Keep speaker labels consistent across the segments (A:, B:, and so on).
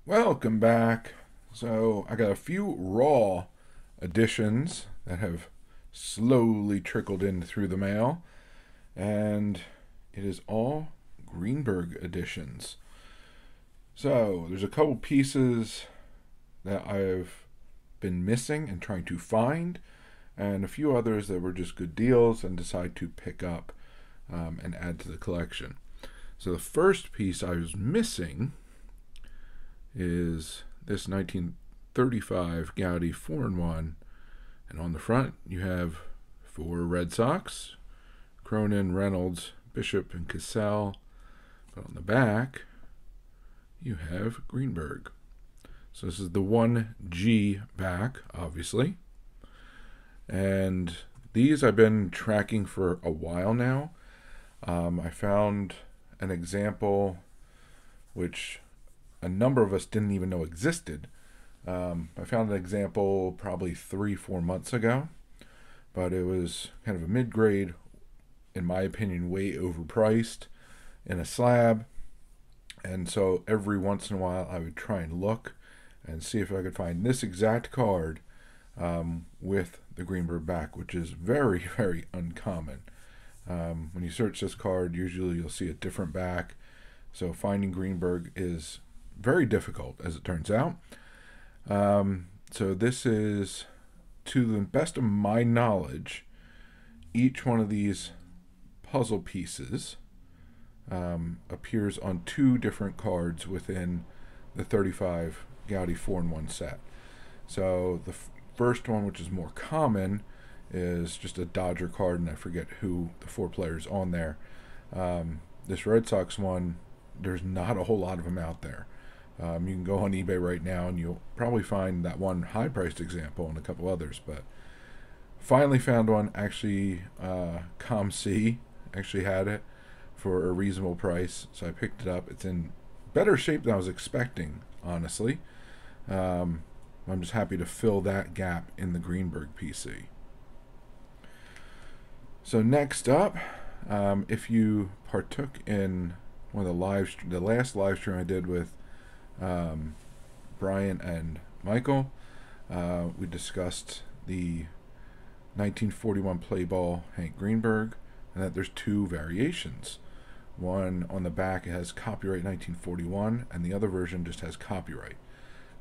A: Welcome back. So, I got a few raw additions that have slowly trickled in through the mail, and it is all Greenberg editions. So, there's a couple pieces that I've been missing and trying to find, and a few others that were just good deals and decide to pick up and add to the collection. So, the first piece I was missing is this 1935 Gaudi 4-in-1, and on the front you have four Red Sox: Cronin, Reynolds, Bishop, and Cassell. But on the back you have Greenberg. So this is the 1G back, obviously. And these I've been tracking for a while now. I found an example which a number of us didn't even know existed. I found an example probably 3-4 months ago, but it was kind of a mid-grade, in my opinion, way overpriced in a slab. And so every once in a while I would try and look and see if I could find this exact card with the Greenberg back, which is very, very uncommon. When you search this card, usually you'll see a different back. So finding Greenberg is very difficult, as it turns out. So this is, to the best of my knowledge, each one of these puzzle pieces appears on two different cards within the 35 Gaudi 4-in-1 set. So the first one, which is more common, is just a Dodger card, and I forget who the four players on there. This Red Sox one, there's not a whole lot of them out there. You can go on eBay right now and you'll probably find that one high-priced example and a couple others, but finally found one. Actually, ComC actually had it for a reasonable price, so I picked it up. It's in better shape than I was expecting, honestly. I'm just happy to fill that gap in the Greenberg PC. So next up, if you partook in one of the last live stream I did with Brian and Michael, we discussed the 1941 play ball Hank Greenberg, and that there's two variations. One on the back, it has copyright 1941, and the other version just has copyright.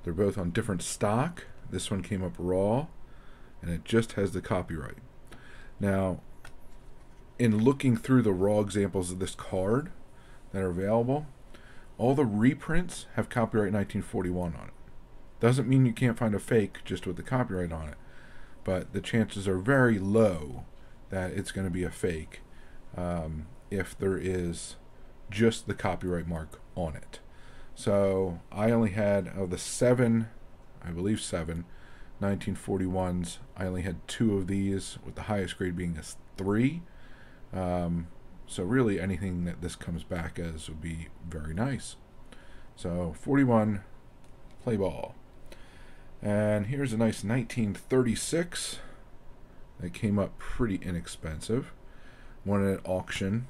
A: They're both on different stock. This one came up raw, and it just has the copyright. Now, in looking through the raw examples of this card that are available, all the reprints have copyright 1941 on it. Doesn't mean you can't find a fake just with the copyright on it, but the chances are very low that it's going to be a fake if there is just the copyright mark on it. So I only had, of the I believe seven 1941s, I only had two of these, with the highest grade being a 3. So really anything that this comes back as would be very nice. So 41 play ball. And here's a nice 1936 that came up pretty inexpensive. Won at auction.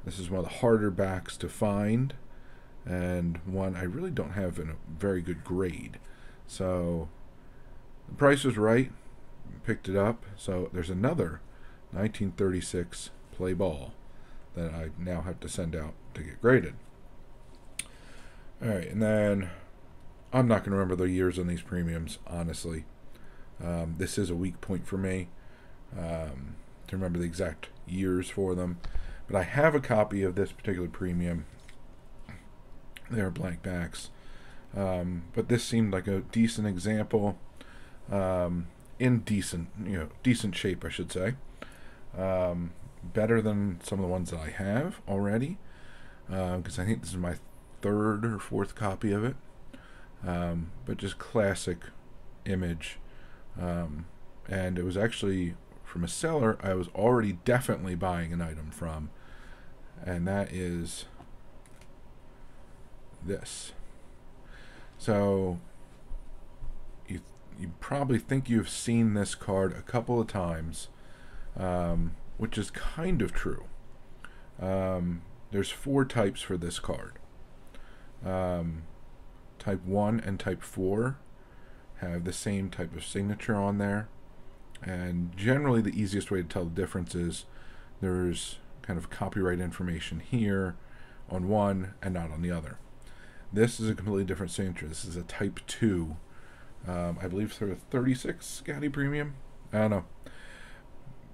A: This is one of the harder backs to find, and one I really don't have in a very good grade. So the price was right. Picked it up. So there's another 1936 play ball that I now have to send out to get graded. Alright, and then I'm not going to remember the years on these premiums, honestly. This is a weak point for me to remember the exact years for them. But I have a copy of this particular premium. They are blank backs. But this seemed like a decent example. In decent shape, I should say. Better than some of the ones that I have already, because I think this is my third or fourth copy of it. But just classic image, and it was actually from a seller I was already definitely buying an item from, and that is this. So you probably think you've seen this card a couple of times, which is kind of true. There's 4 types for this card. Type 1 and Type 4 have the same type of signature on there. And generally the easiest way to tell the difference is there's kind of copyright information here on one and not on the other. This is a completely different signature. This is a Type 2. I believe for 36 Gaudi Premium. I don't know.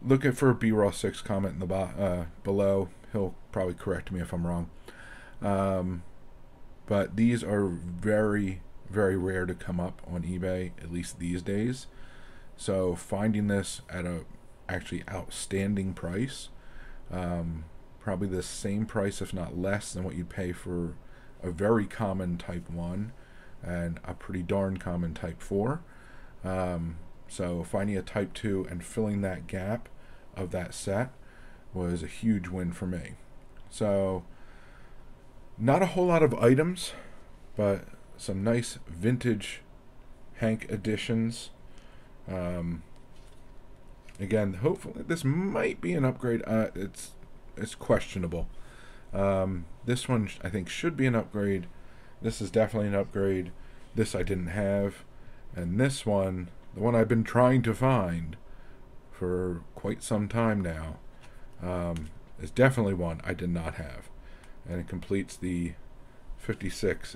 A: Look at for BRaw6 comment in the below. He'll probably correct me if I'm wrong. But these are very, very rare to come up on eBay, at least these days. So finding this at a actually outstanding price, probably the same price if not less than what you'd pay for a very common Type 1 and a pretty darn common Type 4. So finding a Type 2 and filling that gap of that set was a huge win for me. So not a whole lot of items, but some nice vintage Hank editions. Again, hopefully this might be an upgrade. It's questionable. This one I think should be an upgrade. This is definitely an upgrade. This I didn't have, and this one, the one I've been trying to find for quite some time now, is definitely one I did not have, and it completes the 56.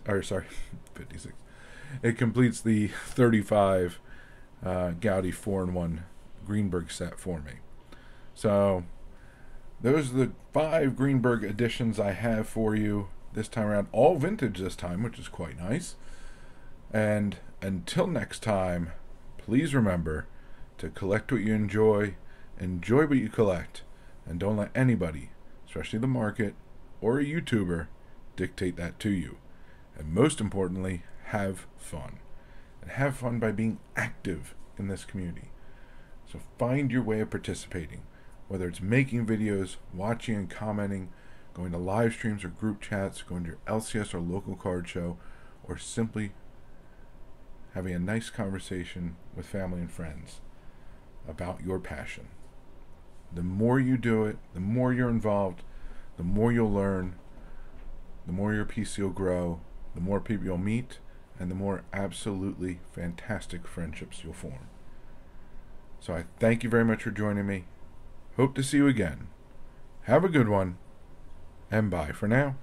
A: It completes the 35 Gaudi 4-in-1 Greenberg set for me. So those are the 5 Greenberg editions I have for you this time around, all vintage this time, which is quite nice. And until next time, please remember to collect what you enjoy what you collect, and don't let anybody, especially the market or a YouTuber, dictate that to you. And most importantly, have fun. And have fun by being active in this community. So find your way of participating, whether it's making videos, watching and commenting, going to live streams or group chats, going to your LCS or local card show, or simply having a nice conversation with family and friends about your passion. The more you do it, the more you're involved, the more you'll learn, the more your PC will grow, the more people you'll meet, and the more absolutely fantastic friendships you'll form. So I thank you very much for joining me. Hope to see you again. Have a good one, and bye for now.